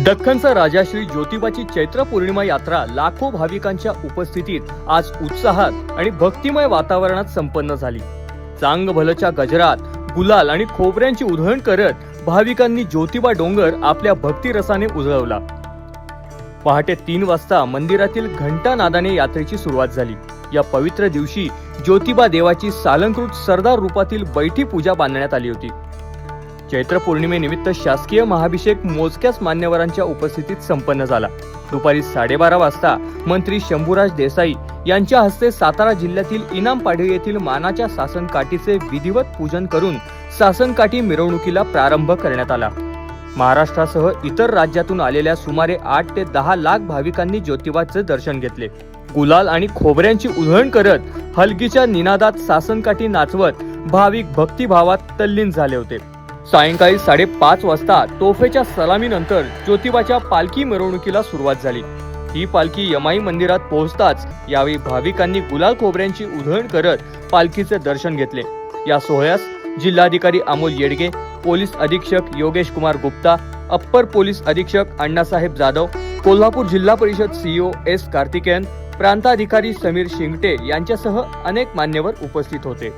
दख्खनचा राजा श्री ज्योतिबाची चैत्र पौर्णिमा यात्रा लाखो भाविकांच्या उपस्थितीत आज उत्साहात आणि भक्तिमय वातावरणात संपन्न झाली। चांग भलच्या गजरात गुलाल आणि खोबऱ्यांची उधळण करत भाविकांनी ज्योतिबा डोंगर आपल्या भक्ती रसाने उजळवला। पहाटे 3 वाजता मंदिरातील घंटा नादाने यात्रेची सुरुवात झाली। या पवित्र दिवशी ज्योतिबा देवाची सालंकृत सरदार रूपातील बैठी पूजा बांधण्यात आली होती। चैत्र पौर्णिमेनिमित्त शासकीय महाभिषेक मोजक्याच मान्यवरांच्या उपस्थितीत संपन्न झाला। दुपारी 12:30 वाजता मंत्री शंभूराज देसाई यांच्या हस्ते सातारा जिल्ह्यातील इनामपाडे येथील मानाच्या सासन काठीचे विधिवत पूजन करून सासन काठी मिरवणुकीला प्रारंभ करण्यात आला। महाराष्ट्रासह इतर राज्यातून आलेल्या सुमारे 8 ते 10 लाख भाविकांनी ज्योतिबाचे दर्शन घेतले। गुलाल आणि खोबऱ्यांची उधळण करत हलगीच्या निनादात सासन काठी नाचवत भाविक भक्तिभावात तल्लीन झाले होते। सायंकाळी 5:30 वाजता तोफेच्या सलामीनंतर ज्योतिबाच्या पालखी मिरवणुकीला सुरुवात झाली। ही पालखी यमाई मंदिरात पोहोचताच यावेळी भाविकांनी गुलाल खोबऱ्यांची उधळण करत पालखीचे दर्शन घेतले। या सोहळ्यास जिल्हाधिकारी अमोल येडगे, पोलीस अधीक्षक योगेश कुमार गुप्ता, अप्पर पोलीस अधीक्षक अण्णासाहेब जाधव, कोल्हापूर जिल्हा परिषद सीईओ एस कार्तिकेयन, प्रांताधिकारी समीर शिंगटे यांच्यासह अनेक मान्यवर उपस्थित होते।